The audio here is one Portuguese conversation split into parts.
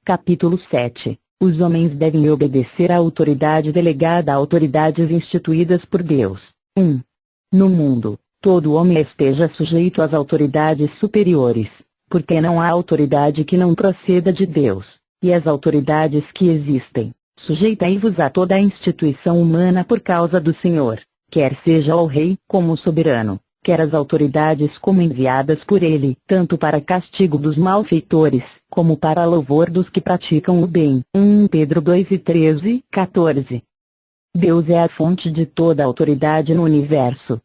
Capítulo 7. Os homens devem obedecer à autoridade delegada a autoridades instituídas por Deus. 1. No mundo, todo homem esteja sujeito às autoridades superiores, porque não há autoridade que não proceda de Deus, e as autoridades que existem, sujeitai-vos a toda a instituição humana por causa do Senhor, quer seja o rei, como soberano, quer as autoridades como enviadas por ele, tanto para castigo dos malfeitores, como para louvor dos que praticam o bem. 1 Pedro 2:13, 14. Deus é a fonte de toda a autoridade no universo.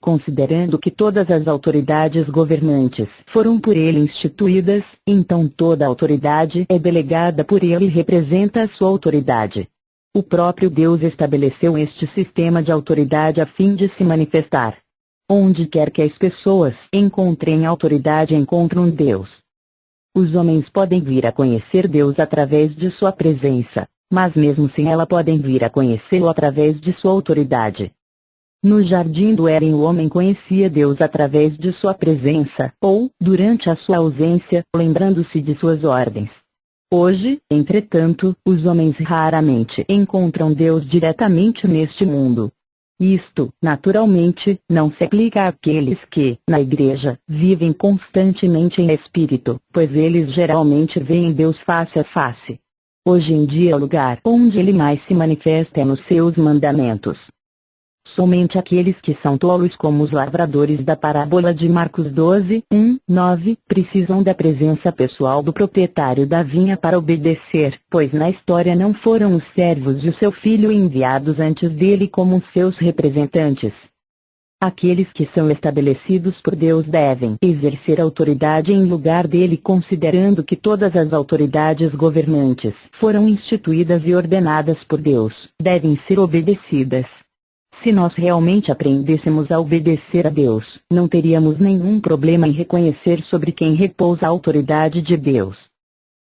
Considerando que todas as autoridades governantes foram por ele instituídas, então toda a autoridade é delegada por ele e representa a sua autoridade. O próprio Deus estabeleceu este sistema de autoridade a fim de se manifestar. Onde quer que as pessoas encontrem autoridade, encontram Deus. Os homens podem vir a conhecer Deus através de sua presença, mas mesmo sem ela podem vir a conhecê-lo através de sua autoridade. No jardim do Éden o homem conhecia Deus através de sua presença, ou, durante a sua ausência, lembrando-se de suas ordens. Hoje, entretanto, os homens raramente encontram Deus diretamente neste mundo. Isto, naturalmente, não se aplica àqueles que, na igreja, vivem constantemente em espírito, pois eles geralmente veem Deus face a face. Hoje em dia o lugar onde ele mais se manifesta é nos seus mandamentos. Somente aqueles que são tolos como os lavradores da parábola de Marcos 12, 1, 9, precisam da presença pessoal do proprietário da vinha para obedecer, pois na história não foram os servos e o seu filho enviados antes dele como seus representantes. Aqueles que são estabelecidos por Deus devem exercer autoridade em lugar dele, considerando que todas as autoridades governantes foram instituídas e ordenadas por Deus, devem ser obedecidas. Se nós realmente aprendêssemos a obedecer a Deus, não teríamos nenhum problema em reconhecer sobre quem repousa a autoridade de Deus.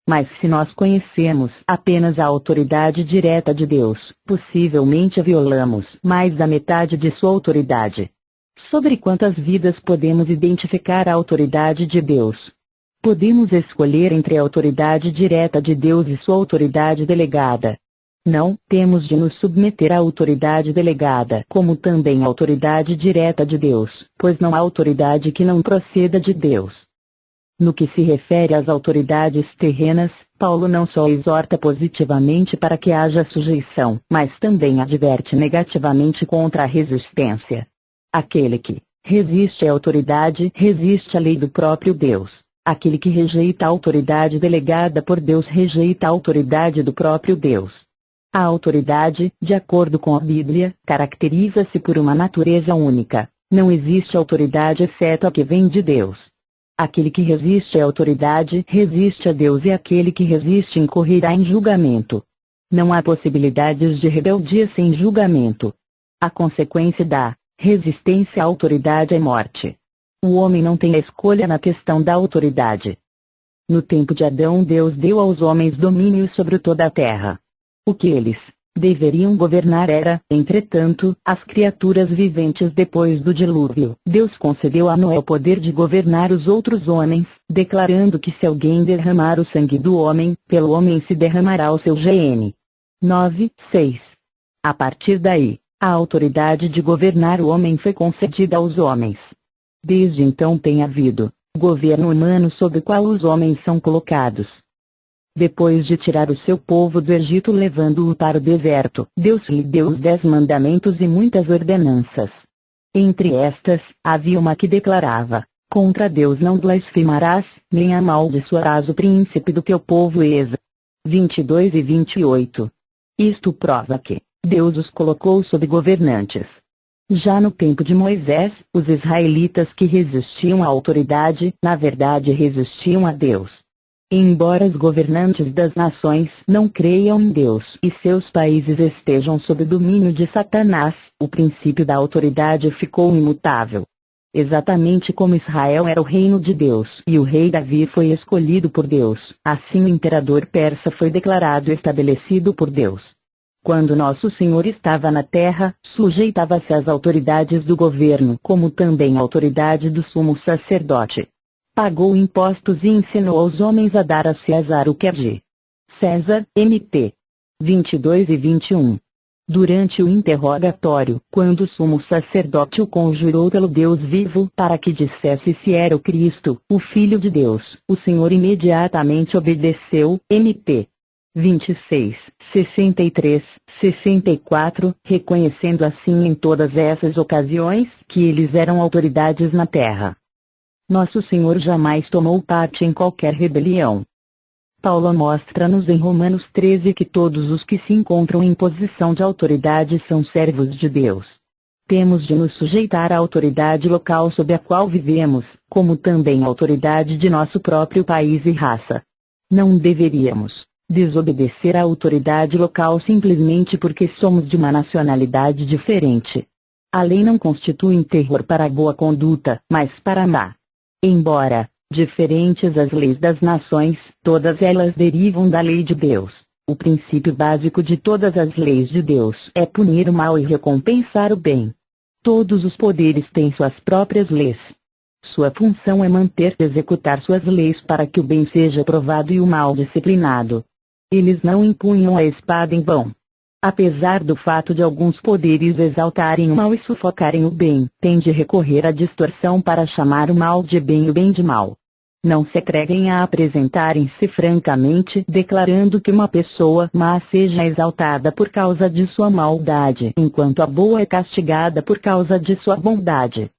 Mas se nós conhecemos apenas a autoridade direta de Deus, possivelmente violamos mais da metade de sua autoridade. Sobre quantas vidas podemos identificar a autoridade de Deus? Podemos escolher entre a autoridade direta de Deus e sua autoridade delegada. Não, temos de nos submeter à autoridade delegada, como também à autoridade direta de Deus, pois não há autoridade que não proceda de Deus. No que se refere às autoridades terrenas, Paulo não só exorta positivamente para que haja sujeição, mas também adverte negativamente contra a resistência. Aquele que resiste à autoridade resiste à lei do próprio Deus. Aquele que rejeita a autoridade delegada por Deus rejeita a autoridade do próprio Deus. A autoridade, de acordo com a Bíblia, caracteriza-se por uma natureza única. Não existe autoridade exceto a que vem de Deus. Aquele que resiste à autoridade resiste a Deus, e aquele que resiste incorrerá em julgamento. Não há possibilidades de rebeldia sem julgamento. A consequência da resistência à autoridade é morte. O homem não tem escolha na questão da autoridade. No tempo de Adão, Deus deu aos homens domínio sobre toda a terra. O que eles deveriam governar era, entretanto, as criaturas viventes depois do dilúvio. Deus concedeu a Noé o poder de governar os outros homens, declarando que se alguém derramar o sangue do homem, pelo homem se derramará o seu GN. 9:6. A partir daí, a autoridade de governar o homem foi concedida aos homens. Desde então tem havido governo humano sob o qual os homens são colocados. Depois de tirar o seu povo do Egito levando-o para o deserto, Deus lhe deu os 10 mandamentos e muitas ordenanças. Entre estas, havia uma que declarava: contra Deus não blasfemarás, nem amaldiçoarás o príncipe do teu povo. 22 e 28. Isto prova que Deus os colocou sob governantes. Já no tempo de Moisés, os israelitas que resistiam à autoridade, na verdade resistiam a Deus. Embora os governantes das nações não creiam em Deus e seus países estejam sob o domínio de Satanás, o princípio da autoridade ficou imutável. Exatamente como Israel era o reino de Deus e o rei Davi foi escolhido por Deus, assim o imperador persa foi declarado estabelecido por Deus. Quando nosso Senhor estava na terra, sujeitava-se às autoridades do governo, como também à autoridade do sumo sacerdote. Pagou impostos e ensinou aos homens a dar a César o que é de César, MP. 22 e 21. Durante o interrogatório, quando o sumo sacerdote o conjurou pelo Deus vivo para que dissesse se era o Cristo, o Filho de Deus, o Senhor imediatamente obedeceu, MP. 26, 63, 64, reconhecendo assim em todas essas ocasiões que eles eram autoridades na terra. Nosso Senhor jamais tomou parte em qualquer rebelião. Paulo mostra-nos em Romanos 13 que todos os que se encontram em posição de autoridade são servos de Deus. Temos de nos sujeitar à autoridade local sob a qual vivemos, como também à autoridade de nosso próprio país e raça. Não deveríamos desobedecer à autoridade local simplesmente porque somos de uma nacionalidade diferente. A lei não constitui terror para a boa conduta, mas para a má. Embora diferentes as leis das nações, todas elas derivam da lei de Deus. O princípio básico de todas as leis de Deus é punir o mal e recompensar o bem. Todos os poderes têm suas próprias leis. Sua função é manter e executar suas leis para que o bem seja provado e o mal disciplinado. Eles não empunham a espada em vão. Apesar do fato de alguns poderes exaltarem o mal e sufocarem o bem, têm de recorrer à distorção para chamar o mal de bem e o bem de mal. Não se atreguem a apresentarem-se francamente declarando que uma pessoa má seja exaltada por causa de sua maldade, enquanto a boa é castigada por causa de sua bondade.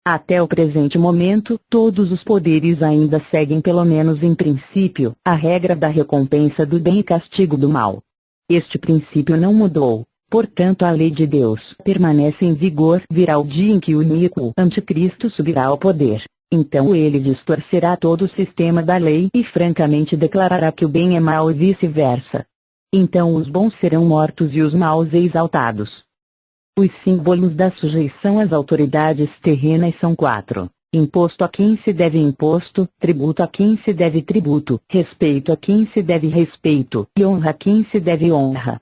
Até o presente momento, todos os poderes ainda seguem pelo menos em princípio, a regra da recompensa do bem e castigo do mal. Este princípio não mudou, portanto a lei de Deus permanece em vigor. Virá o dia em que o iníquo anticristo subirá ao poder. Então ele distorcerá todo o sistema da lei e francamente declarará que o bem é mal e vice-versa. Então os bons serão mortos e os maus exaltados. Os símbolos da sujeição às autoridades terrenas são 4. Imposto a quem se deve imposto, tributo a quem se deve tributo, respeito a quem se deve respeito, e honra a quem se deve honra.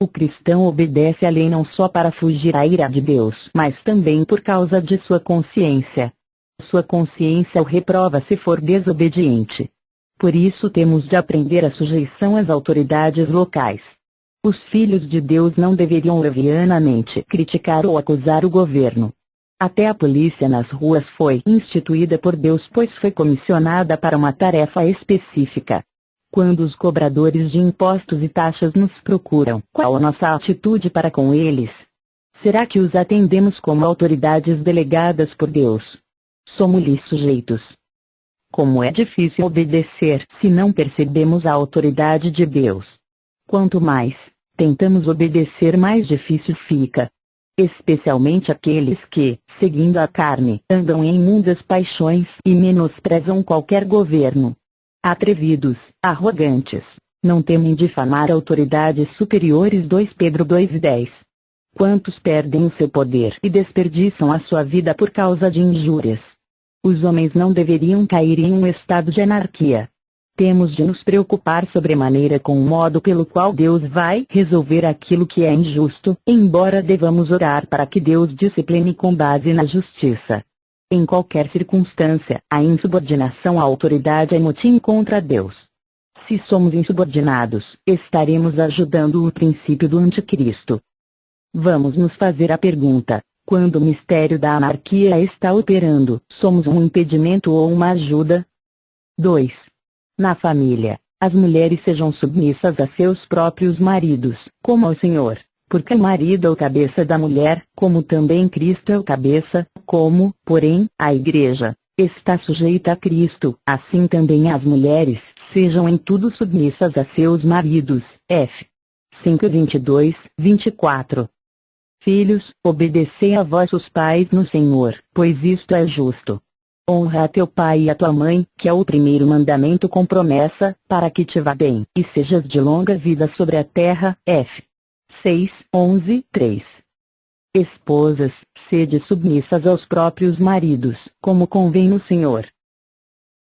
O cristão obedece à lei não só para fugir à ira de Deus, mas também por causa de sua consciência. Sua consciência o reprova se for desobediente. Por isso temos de aprender a sujeição às autoridades locais. Os filhos de Deus não deveriam levianamente criticar ou acusar o governo. Até a polícia nas ruas foi instituída por Deus, pois foi comissionada para uma tarefa específica. Quando os cobradores de impostos e taxas nos procuram, qual a nossa atitude para com eles? Será que os atendemos como autoridades delegadas por Deus? Somos-lhes sujeitos. Como é difícil obedecer se não percebemos a autoridade de Deus. Quanto mais tentamos obedecer, mais difícil fica. Especialmente aqueles que, seguindo a carne, andam em imundas paixões e menosprezam qualquer governo. Atrevidos, arrogantes, não temem difamar autoridades superiores. 2 Pedro 2:10. Quantos perdem o seu poder e desperdiçam a sua vida por causa de injúrias? Os homens não deveriam cair em um estado de anarquia. Temos de nos preocupar sobremaneira com o modo pelo qual Deus vai resolver aquilo que é injusto, embora devamos orar para que Deus discipline com base na justiça. Em qualquer circunstância, a insubordinação à autoridade é motim contra Deus. Se somos insubordinados, estaremos ajudando o princípio do anticristo. Vamos nos fazer a pergunta: quando o mistério da anarquia está operando, somos um impedimento ou uma ajuda? 2. Na família, as mulheres sejam submissas a seus próprios maridos, como ao Senhor, porque o marido é o cabeça da mulher, como também Cristo é o cabeça, como, porém, a Igreja está sujeita a Cristo, assim também as mulheres sejam em tudo submissas a seus maridos. F. 5:22, 24. Filhos, obedecei a vossos pais no Senhor, pois isto é justo. Honra a teu pai e a tua mãe, que é o primeiro mandamento com promessa, para que te vá bem, e sejas de longa vida sobre a terra. F. 6:11-3. Esposas, sede submissas aos próprios maridos, como convém no Senhor.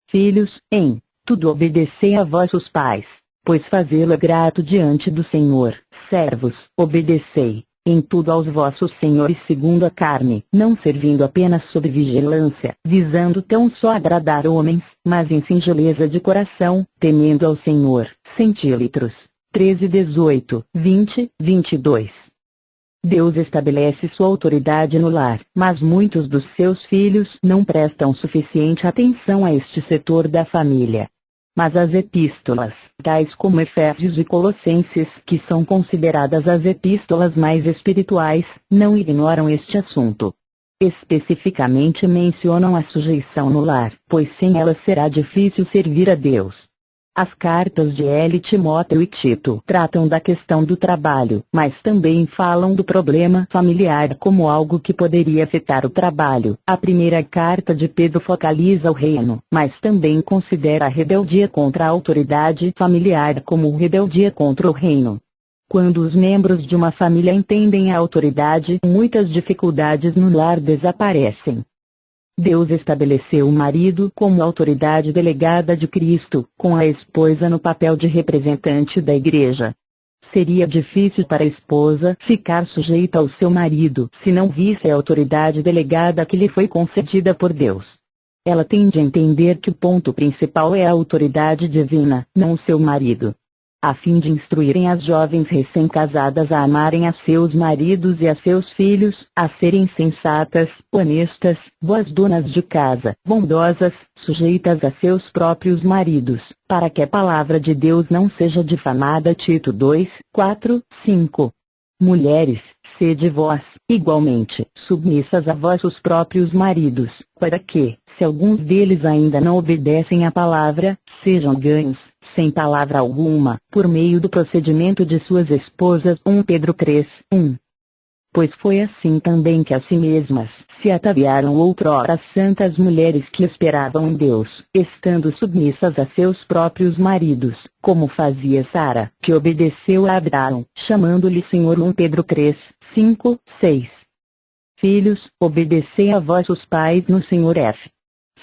Filhos, em tudo obedecei a vossos pais, pois fazê-lo é grato diante do Senhor. Servos, obedecei em tudo aos vossos senhores segundo a carne, não servindo apenas sob vigilância, visando tão só agradar homens, mas em singeleza de coração, temendo ao Senhor. Centímetros. 13, 18, 20, 22. Deus estabelece sua autoridade no lar, mas muitos dos seus filhos não prestam suficiente atenção a este setor da família. Mas as epístolas, tais como Efésios e Colossenses, que são consideradas as epístolas mais espirituais, não ignoram este assunto. Especificamente mencionam a sujeição no lar, pois sem ela será difícil servir a Deus. As cartas de L. Timóteo e Tito tratam da questão do trabalho, mas também falam do problema familiar como algo que poderia afetar o trabalho. A primeira carta de Pedro focaliza o reino, mas também considera a rebeldia contra a autoridade familiar como rebeldia contra o reino. Quando os membros de uma família entendem a autoridade, muitas dificuldades no lar desaparecem. Deus estabeleceu o marido como autoridade delegada de Cristo, com a esposa no papel de representante da igreja. Seria difícil para a esposa ficar sujeita ao seu marido se não visse a autoridade delegada que lhe foi concedida por Deus. Ela tende a entender que o ponto principal é a autoridade divina, não o seu marido. A fim de instruírem as jovens recém-casadas a amarem a seus maridos e a seus filhos, a serem sensatas, honestas, boas donas de casa, bondosas, sujeitas a seus próprios maridos, para que a palavra de Deus não seja difamada. Tito 2, 4, 5. Mulheres, sede vós, igualmente, submissas a vossos próprios maridos, para que, se alguns deles ainda não obedecem à palavra, sejam ganhos, sem palavra alguma, por meio do procedimento de suas esposas. 1 Pedro 3, 1. Pois foi assim também que a si mesmas se ataviaram outrora as santas mulheres que esperavam em Deus, estando submissas a seus próprios maridos, como fazia Sara, que obedeceu a Abraão, chamando-lhe Senhor. 1 Pedro 3, 5, 6. Filhos, obedecei a vossos pais no Senhor. F.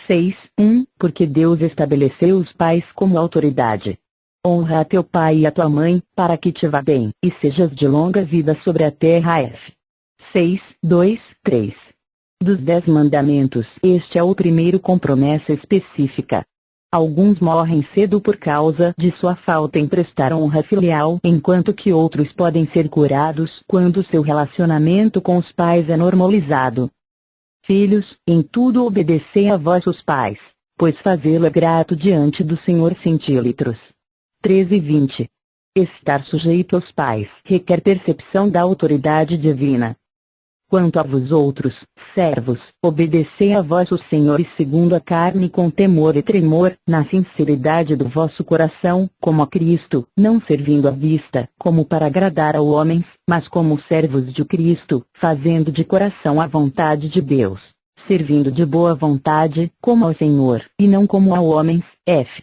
6, 1, porque Deus estabeleceu os pais como autoridade. Honra a teu pai e a tua mãe, para que te vá bem, e sejas de longa vida sobre a terra. F. 6, 2, 3. Dos 10 mandamentos, este é o primeiro com promessa específica. Alguns morrem cedo por causa de sua falta em prestar honra filial, enquanto que outros podem ser curados quando seu relacionamento com os pais é normalizado. Filhos, em tudo obedecei a vossos pais, pois fazê-lo é grato diante do Senhor. Centímetros. 13 e 20. Estar sujeito aos pais requer percepção da autoridade divina. Quanto a vós outros, servos, obedecei a vossos senhores segundo a carne com temor e tremor, na sinceridade do vosso coração, como a Cristo, não servindo à vista, como para agradar ao homem, mas como servos de Cristo, fazendo de coração a vontade de Deus, servindo de boa vontade, como ao Senhor, e não como ao homem. F.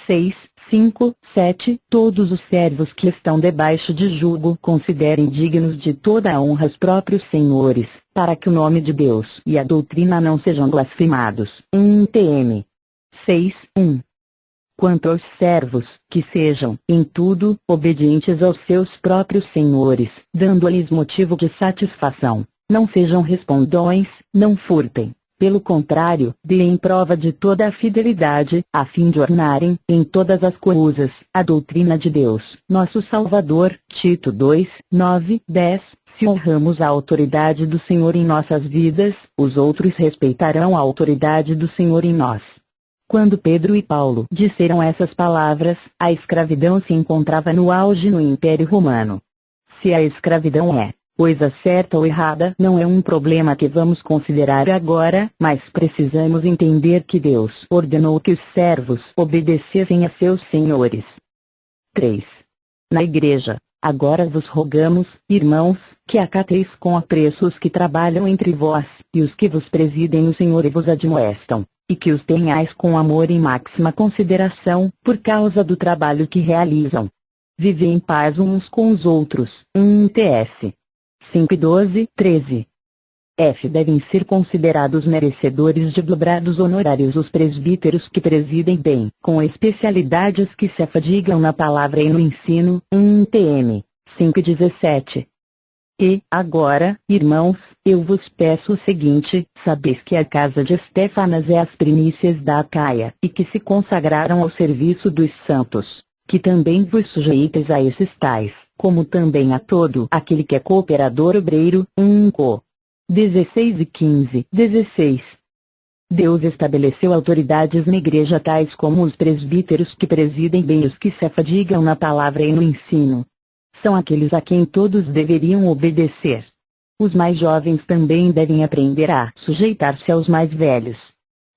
6, 5, 7. Todos os servos que estão debaixo de jugo considerem dignos de toda a honra os próprios senhores, para que o nome de Deus e a doutrina não sejam blasfemados. 1 Tm. 6, 1. Quanto aos servos, que sejam, em tudo, obedientes aos seus próprios senhores, dando-lhes motivo de satisfação. Não sejam respondões, não furtem. Pelo contrário, deem prova de toda a fidelidade, a fim de ornarem, em todas as coisas, a doutrina de Deus, nosso Salvador. Tito 2, 9, 10. Se honramos a autoridade do Senhor em nossas vidas, os outros respeitarão a autoridade do Senhor em nós. Quando Pedro e Paulo disseram essas palavras, a escravidão se encontrava no auge no Império Romano. Se a escravidão é coisa certa ou errada, não é um problema que vamos considerar agora, mas precisamos entender que Deus ordenou que os servos obedecessem a seus senhores. 3. Na igreja, agora vos rogamos, irmãos, que acateis com apreço os que trabalham entre vós, e os que vos presidem no Senhor e vos admoestam, e que os tenhais com amor e máxima consideração, por causa do trabalho que realizam. Vivem em paz uns com os outros. 1 TS 5 e 12, 13. F. Devem ser considerados merecedores de dobrados honorários os presbíteros que presidem bem, com especialidades que se afadigam na palavra e no ensino. 1 TM 5 e 17. E, agora, irmãos, eu vos peço o seguinte: sabeis que a casa de Estéfanas é as primícias da Acaia, e que se consagraram ao serviço dos santos, que também vos sujeites a esses tais, como também a todo aquele que é cooperador obreiro. 1 Co. 16 e 15. 16. Deus estabeleceu autoridades na igreja tais como os presbíteros que presidem bem os que se afadigam na palavra e no ensino. São aqueles a quem todos deveriam obedecer. Os mais jovens também devem aprender a sujeitar-se aos mais velhos.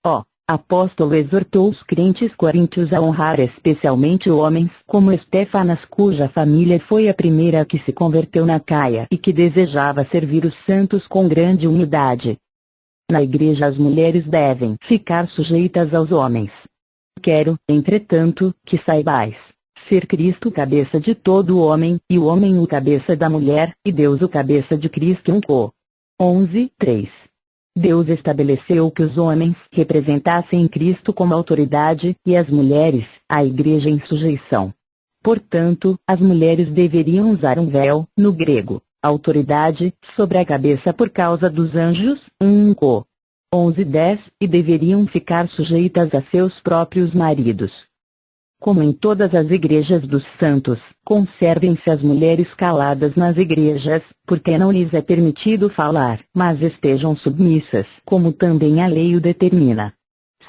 O apóstolo exortou os crentes coríntios a honrar especialmente homens como Estéfanas, cuja família foi a primeira que se converteu na Acaia e que desejava servir os santos com grande humildade. Na igreja as mulheres devem ficar sujeitas aos homens. Quero, entretanto, que saibais ser Cristo o cabeça de todo o homem, e o homem o cabeça da mulher, e Deus o cabeça de Cristo. 1 Co. 11, 3. Deus estabeleceu que os homens representassem Cristo como autoridade, e as mulheres, a igreja em sujeição. Portanto, as mulheres deveriam usar um véu, no grego, autoridade, sobre a cabeça por causa dos anjos. 1 Co. 11, 10, e deveriam ficar sujeitas a seus próprios maridos. Como em todas as igrejas dos santos, conservem-se as mulheres caladas nas igrejas, porque não lhes é permitido falar, mas estejam submissas, como também a lei o determina.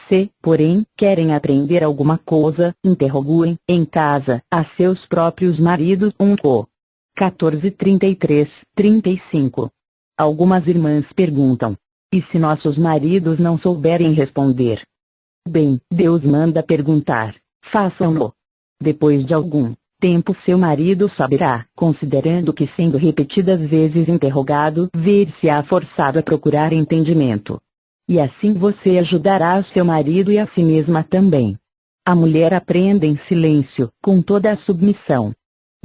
Se, porém, querem aprender alguma coisa, interroguem, em casa, a seus próprios maridos. 1 Co. 14, 33, 35. Algumas irmãs perguntam: e se nossos maridos não souberem responder? Bem, Deus manda perguntar. Façam-no. Depois de algum tempo seu marido saberá, considerando que sendo repetidas vezes interrogado, ver-se-á forçado a procurar entendimento. E assim você ajudará seu marido e a si mesma também. A mulher aprenda em silêncio, com toda a submissão.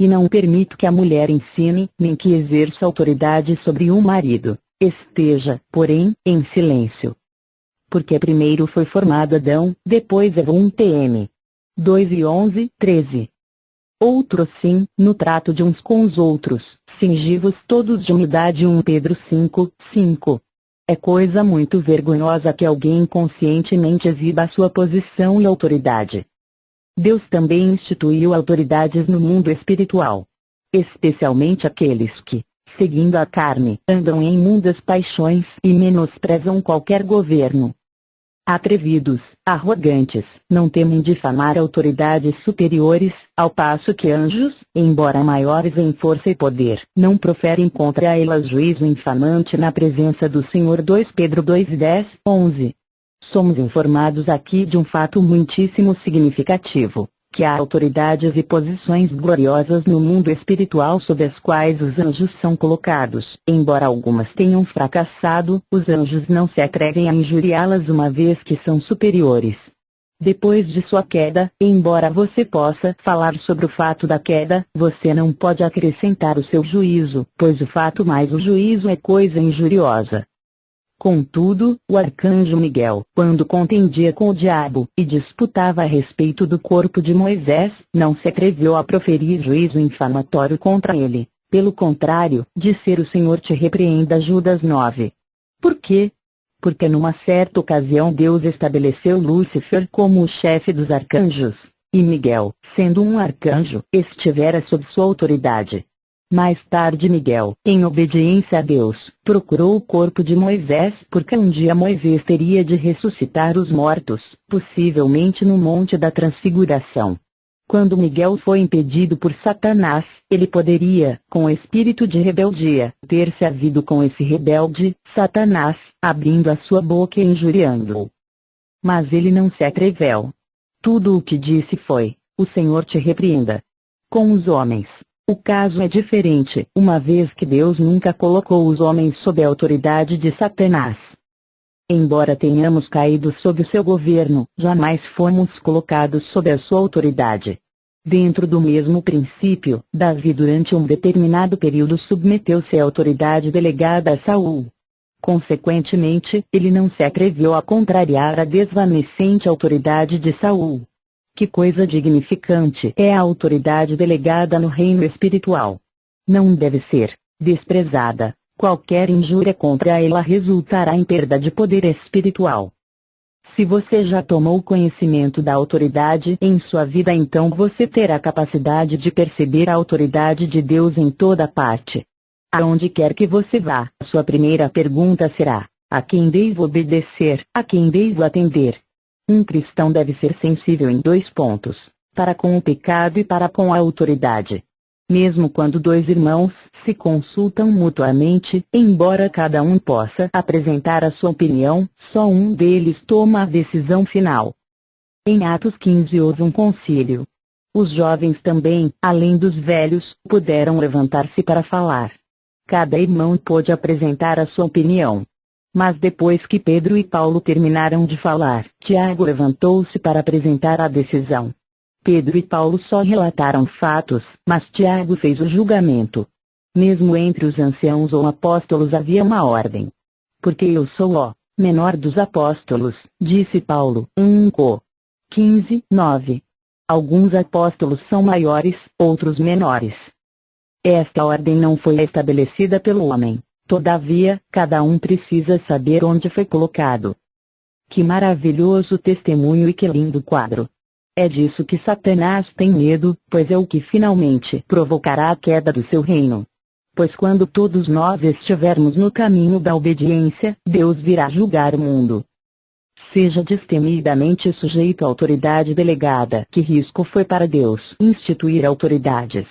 E não permito que a mulher ensine, nem que exerça autoridade sobre um marido. Esteja, porém, em silêncio. Porque primeiro foi formado Adão, depois Eva. 1 Tm. 2 e 11, 13. Outro sim, no trato de uns com os outros, cingivos todos de humildade. 1 Pedro 5, 5. É coisa muito vergonhosa que alguém conscientemente exiba a sua posição e autoridade. Deus também instituiu autoridades no mundo espiritual. Especialmente aqueles que, seguindo a carne, andam em imundas paixões e menosprezam qualquer governo. Atrevidos, arrogantes, não temem difamar autoridades superiores, ao passo que anjos, embora maiores em força e poder, não proferem contra elas juízo infamante na presença do Senhor. 2 Pedro 2, 10, 11. Somos informados aqui de um fato muitíssimo significativo, que há autoridades e posições gloriosas no mundo espiritual sob as quais os anjos são colocados. Embora algumas tenham fracassado, os anjos não se atrevem a injuriá-las uma vez que são superiores. Depois de sua queda, embora você possa falar sobre o fato da queda, você não pode acrescentar o seu juízo, pois o fato mais o juízo é coisa injuriosa. Contudo, o arcanjo Miguel, quando contendia com o diabo, e disputava a respeito do corpo de Moisés, não se atreveu a proferir juízo infamatório contra ele. Pelo contrário, disse o Senhor te repreenda. Judas 9. Por quê? Porque numa certa ocasião Deus estabeleceu Lúcifer como o chefe dos arcanjos, e Miguel, sendo um arcanjo, estivera sob sua autoridade. Mais tarde Miguel, em obediência a Deus, procurou o corpo de Moisés, porque um dia Moisés teria de ressuscitar os mortos, possivelmente no Monte da Transfiguração. Quando Miguel foi impedido por Satanás, ele poderia, com o espírito de rebeldia, ter se havido com esse rebelde, Satanás, abrindo a sua boca e injuriando-o. Mas ele não se atreveu. Tudo o que disse foi: o Senhor te repreenda. Com os homens, o caso é diferente, uma vez que Deus nunca colocou os homens sob a autoridade de Satanás. Embora tenhamos caído sob o seu governo, jamais fomos colocados sob a sua autoridade. Dentro do mesmo princípio, Davi durante um determinado período submeteu-se à autoridade delegada a Saul. Consequentemente, ele não se atreveu a contrariar a desvanecente autoridade de Saul. Que coisa dignificante é a autoridade delegada no reino espiritual! Não deve ser, desprezada, qualquer injúria contra ela resultará em perda de poder espiritual. Se você já tomou conhecimento da autoridade em sua vida, então você terá capacidade de perceber a autoridade de Deus em toda parte. Aonde quer que você vá, sua primeira pergunta será: a quem devo obedecer, a quem devo atender? Um cristão deve ser sensível em 2 pontos: para com o pecado e para com a autoridade. Mesmo quando 2 irmãos se consultam mutuamente, embora cada um possa apresentar a sua opinião, só um deles toma a decisão final. Em Atos 15 houve um concílio. Os jovens também, além dos velhos, puderam levantar-se para falar. Cada irmão pôde apresentar a sua opinião. Mas depois que Pedro e Paulo terminaram de falar, Tiago levantou-se para apresentar a decisão. Pedro e Paulo só relataram fatos, mas Tiago fez o julgamento. Mesmo entre os anciãos ou apóstolos havia uma ordem. Porque eu sou o menor dos apóstolos, disse Paulo. 1 Cor. 15, 9. Alguns apóstolos são maiores, outros menores. Esta ordem não foi estabelecida pelo homem, todavia, cada um precisa saber onde foi colocado. Que maravilhoso testemunho e que lindo quadro! É disso que Satanás tem medo, pois é o que finalmente provocará a queda do seu reino. Pois quando todos nós estivermos no caminho da obediência, Deus virá julgar o mundo. Seja destemidamente sujeito à autoridade delegada. Que risco foi para Deus instituir autoridades?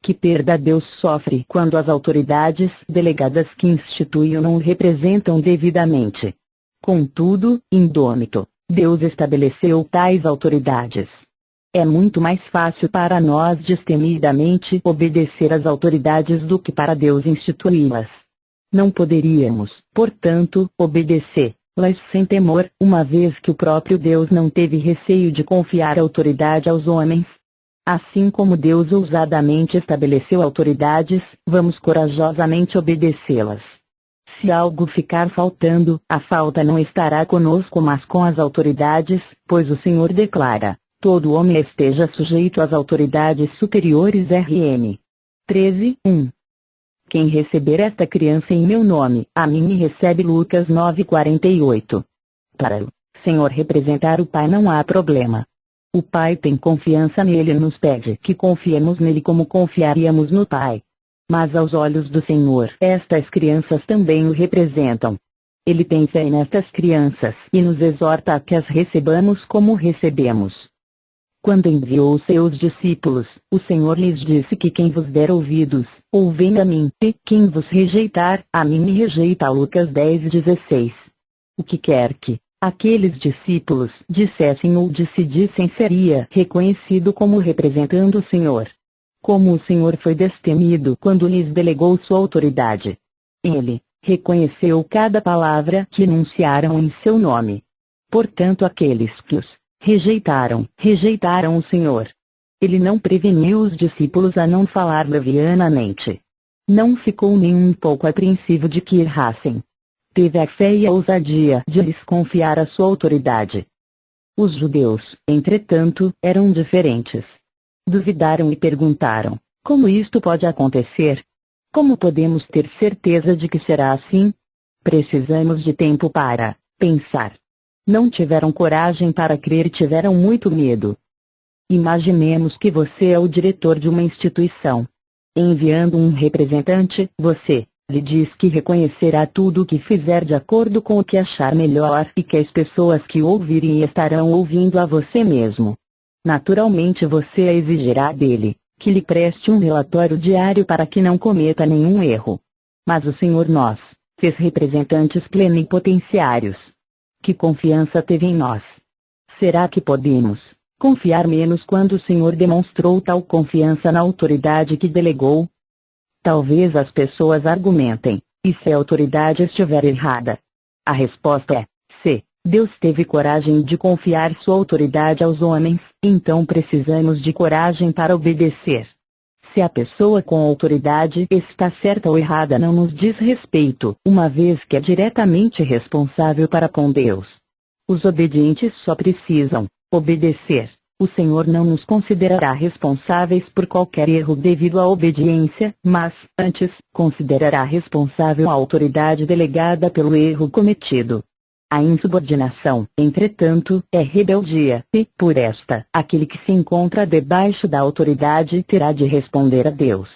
Que perda Deus sofre quando as autoridades delegadas que instituiu não o representam devidamente? Contudo, indômito, Deus estabeleceu tais autoridades. É muito mais fácil para nós destemidamente obedecer às autoridades do que para Deus instituí-las. Não poderíamos, portanto, obedecê-las sem temor, uma vez que o próprio Deus não teve receio de confiar a autoridade aos homens. Assim como Deus ousadamente estabeleceu autoridades, vamos corajosamente obedecê-las. Se algo ficar faltando, a falta não estará conosco mas com as autoridades, pois o Senhor declara: todo homem esteja sujeito às autoridades superiores. RM 13, 1. Quem receber esta criança em meu nome, a mim me recebe. Lucas 9:48. Para o Senhor representar o Pai não há problema. O Pai tem confiança nele e nos pede que confiemos nele como confiaríamos no Pai. Mas aos olhos do Senhor, estas crianças também o representam. Ele tem fé nestas crianças e nos exorta a que as recebamos como recebemos. Quando enviou seus discípulos, o Senhor lhes disse que quem vos der ouvidos, ouvem a mim, e quem vos rejeitar, a mim me rejeita. Lucas 10:16. O que quer que aqueles discípulos dissessem ou decidissem seria reconhecido como representando o Senhor. Como o Senhor foi destemido quando lhes delegou sua autoridade. Ele reconheceu cada palavra que enunciaram em seu nome. Portanto, aqueles que os rejeitaram o Senhor. Ele não preveniu os discípulos a não falar levianamente. Não ficou nem um pouco apreensivo de que errassem. Teve a fé e a ousadia de lhes confiar a sua autoridade. Os judeus, entretanto, eram diferentes. Duvidaram e perguntaram: como isto pode acontecer? Como podemos ter certeza de que será assim? Precisamos de tempo para pensar. Não tiveram coragem para crer e tiveram muito medo. Imaginemos que você é o diretor de uma instituição. Enviando um representante, você lhe diz que reconhecerá tudo o que fizer de acordo com o que achar melhor e que as pessoas que o ouvirem estarão ouvindo a você mesmo. Naturalmente você exigirá dele que lhe preste um relatório diário para que não cometa nenhum erro. Mas o Senhor nos fez representantes plenipotenciários. Que confiança teve em nós? Será que podemos confiar menos quando o Senhor demonstrou tal confiança na autoridade que delegou? Talvez as pessoas argumentem: e se a autoridade estiver errada? A resposta é: se Deus teve coragem de confiar sua autoridade aos homens, então precisamos de coragem para obedecer. Se a pessoa com autoridade está certa ou errada não nos diz respeito, uma vez que é diretamente responsável para com Deus. Os obedientes só precisam obedecer. O Senhor não nos considerará responsáveis por qualquer erro devido à obediência, mas, antes, considerará responsável a autoridade delegada pelo erro cometido. A insubordinação, entretanto, é rebeldia, e, por esta, aquele que se encontra debaixo da autoridade terá de responder a Deus.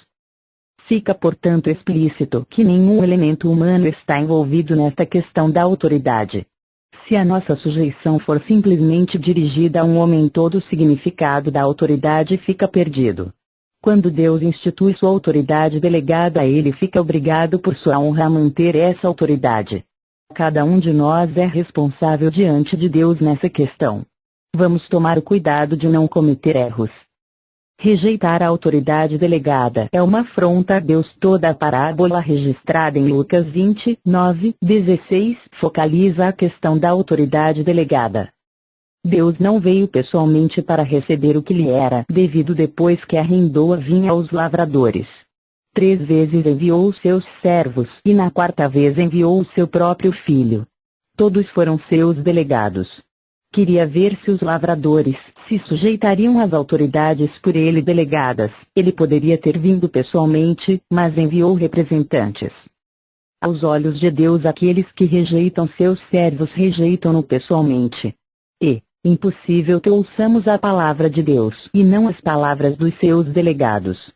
Fica portanto explícito que nenhum elemento humano está envolvido nesta questão da autoridade. Se a nossa sujeição for simplesmente dirigida a um homem, todo o significado da autoridade fica perdido. Quando Deus institui sua autoridade delegada a ele, fica obrigado por sua honra a manter essa autoridade. Cada um de nós é responsável diante de Deus nessa questão. Vamos tomar o cuidado de não cometer erros. Rejeitar a autoridade delegada é uma afronta a Deus. Toda a parábola registrada em Lucas 29:16 focaliza a questão da autoridade delegada. Deus não veio pessoalmente para receber o que lhe era devido depois que arrendou a vinha aos lavradores. 3 vezes enviou seus servos e na 4ª vez enviou o seu próprio filho. Todos foram seus delegados. Queria ver se os lavradores se sujeitariam às autoridades por ele delegadas. Ele poderia ter vindo pessoalmente, mas enviou representantes. Aos olhos de Deus, aqueles que rejeitam seus servos rejeitam-no pessoalmente. Impossível que ouçamos a palavra de Deus e não as palavras dos seus delegados.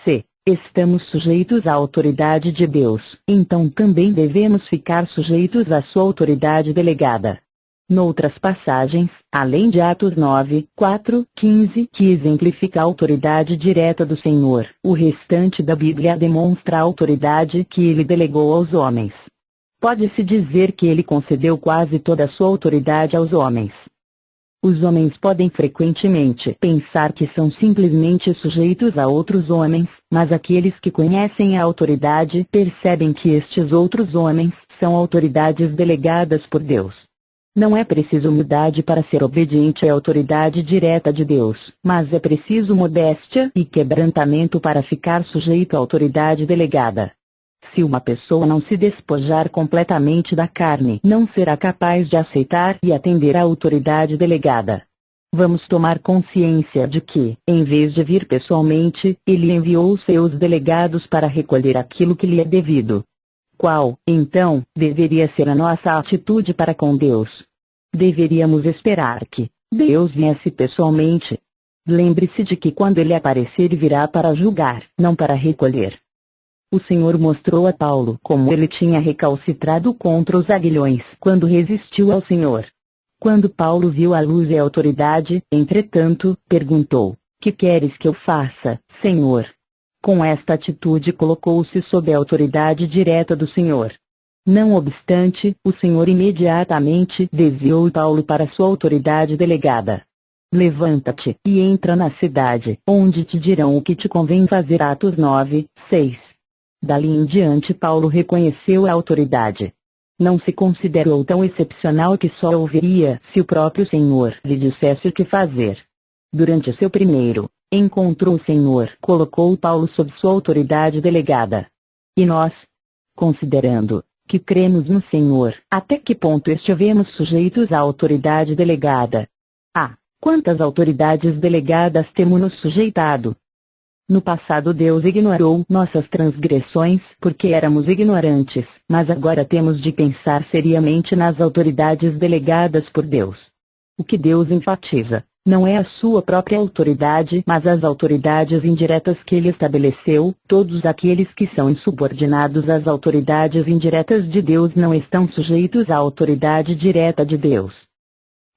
Se estamos sujeitos à autoridade de Deus, então também devemos ficar sujeitos à sua autoridade delegada. Noutras passagens, além de Atos 9:4-15, que exemplifica a autoridade direta do Senhor, o restante da Bíblia demonstra a autoridade que ele delegou aos homens. Pode-se dizer que ele concedeu quase toda a sua autoridade aos homens. Os homens podem frequentemente pensar que são simplesmente sujeitos a outros homens, mas aqueles que conhecem a autoridade percebem que estes outros homens são autoridades delegadas por Deus. Não é preciso humildade para ser obediente à autoridade direta de Deus, mas é preciso modéstia e quebrantamento para ficar sujeito à autoridade delegada. Se uma pessoa não se despojar completamente da carne, não será capaz de aceitar e atender à autoridade delegada. Vamos tomar consciência de que, em vez de vir pessoalmente, ele enviou seus delegados para recolher aquilo que lhe é devido. Qual, então, deveria ser a nossa atitude para com Deus? Deveríamos esperar que Deus viesse pessoalmente. Lembre-se de que quando ele aparecer, virá para julgar, não para recolher. O Senhor mostrou a Paulo como ele tinha recalcitrado contra os aguilhões quando resistiu ao Senhor. Quando Paulo viu a luz e a autoridade, entretanto, perguntou: "Que queres que eu faça, Senhor?" Com esta atitude colocou-se sob a autoridade direta do Senhor. Não obstante, o Senhor imediatamente desviou Paulo para sua autoridade delegada. "Levanta-te e entra na cidade, onde te dirão o que te convém fazer." Atos 9:6. Dali em diante Paulo reconheceu a autoridade. Não se considerou tão excepcional que só ouviria se o próprio Senhor lhe dissesse o que fazer. Durante seu primeiro encontro, o Senhor colocou Paulo sob sua autoridade delegada. E nós? Considerando que cremos no Senhor, até que ponto estivemos sujeitos à autoridade delegada? Quantas autoridades delegadas temos nos sujeitado? No passado Deus ignorou nossas transgressões porque éramos ignorantes, mas agora temos de pensar seriamente nas autoridades delegadas por Deus. O que Deus enfatiza não é a sua própria autoridade, mas as autoridades indiretas que ele estabeleceu. Todos aqueles que são insubordinados às autoridades indiretas de Deus não estão sujeitos à autoridade direta de Deus.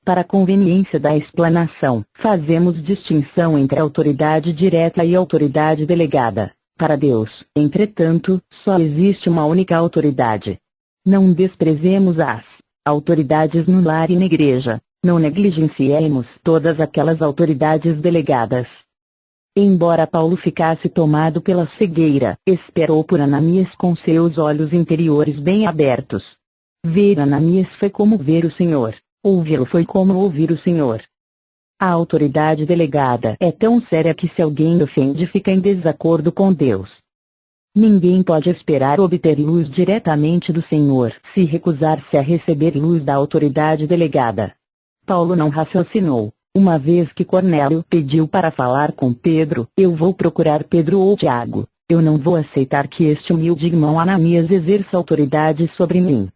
Para a conveniência da explanação, fazemos distinção entre a autoridade direta e a autoridade delegada. Para Deus, entretanto, só existe uma única autoridade. Não desprezemos as autoridades no lar e na igreja. Não negligenciemos todas aquelas autoridades delegadas. Embora Paulo ficasse tomado pela cegueira, esperou por Ananias com seus olhos interiores bem abertos. Ver Ananias foi como ver o Senhor. Ouvi-lo foi como ouvir o Senhor. A autoridade delegada é tão séria que se alguém ofende fica em desacordo com Deus. Ninguém pode esperar obter luz diretamente do Senhor se recusar-se a receber luz da autoridade delegada. Paulo não raciocinou. Uma vez que Cornélio pediu para falar com Pedro, eu vou procurar Pedro ou Tiago. Eu não vou aceitar que este humilde irmão Ananias exerça autoridade sobre mim.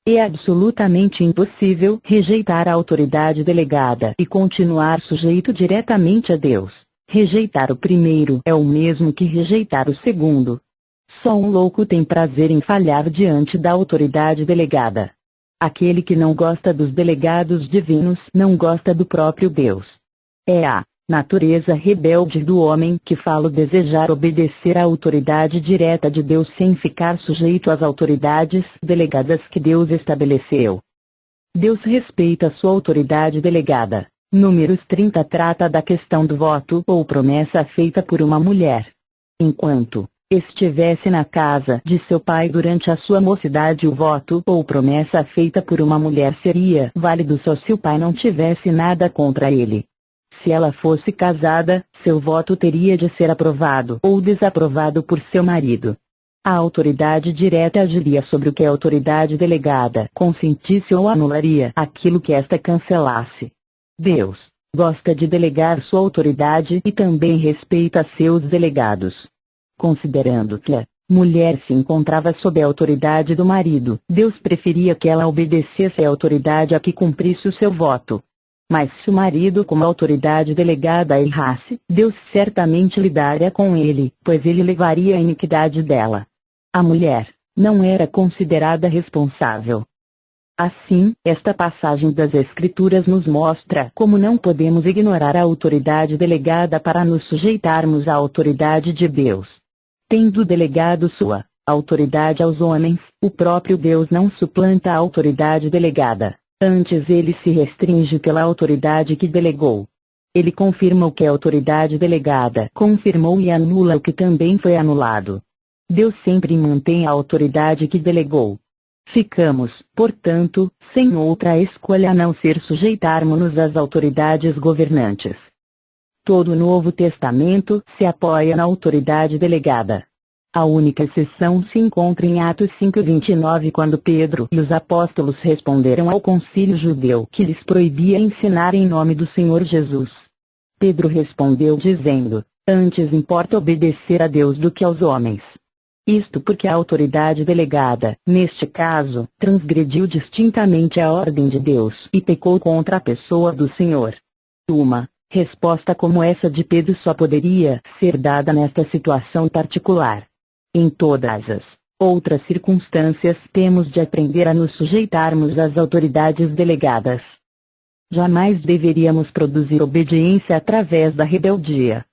É absolutamente impossível rejeitar a autoridade delegada e continuar sujeito diretamente a Deus. Rejeitar o primeiro é o mesmo que rejeitar o segundo. Só um louco tem prazer em falhar diante da autoridade delegada. Aquele que não gosta dos delegados divinos não gosta do próprio Deus. É a natureza rebelde do homem que fala desejar obedecer à autoridade direta de Deus sem ficar sujeito às autoridades delegadas que Deus estabeleceu. Deus respeita sua autoridade delegada. Números 30 trata da questão do voto ou promessa feita por uma mulher. Enquanto estivesse na casa de seu pai durante a sua mocidade, o voto ou promessa feita por uma mulher seria válido só se o pai não tivesse nada contra ele. Se ela fosse casada, seu voto teria de ser aprovado ou desaprovado por seu marido. A autoridade direta agiria sobre o que a autoridade delegada consentisse ou anularia aquilo que esta cancelasse. Deus gosta de delegar sua autoridade e também respeita seus delegados. Considerando que a mulher se encontrava sob a autoridade do marido, Deus preferia que ela obedecesse à autoridade a que cumprisse o seu voto. Mas se o marido como autoridade delegada errasse, Deus certamente lidaria com ele, pois ele levaria a iniquidade dela. A mulher não era considerada responsável. Assim, esta passagem das Escrituras nos mostra como não podemos ignorar a autoridade delegada para nos sujeitarmos à autoridade de Deus. Tendo delegado sua autoridade aos homens, o próprio Deus não suplanta a autoridade delegada. Antes ele se restringe pela autoridade que delegou. Ele confirma o que a autoridade delegada confirmou e anula o que também foi anulado. Deus sempre mantém a autoridade que delegou. Ficamos, portanto, sem outra escolha a não ser sujeitarmos-nos às autoridades governantes. Todo o Novo Testamento se apoia na autoridade delegada. A única exceção se encontra em Atos 5:29, quando Pedro e os apóstolos responderam ao concílio judeu que lhes proibia ensinar em nome do Senhor Jesus. Pedro respondeu dizendo: antes importa obedecer a Deus do que aos homens. Isto porque a autoridade delegada, neste caso, transgrediu distintamente a ordem de Deus e pecou contra a pessoa do Senhor. Uma resposta como essa de Pedro só poderia ser dada nesta situação particular. Em todas as outras circunstâncias temos de aprender a nos sujeitarmos às autoridades delegadas. Jamais deveríamos produzir obediência através da rebeldia.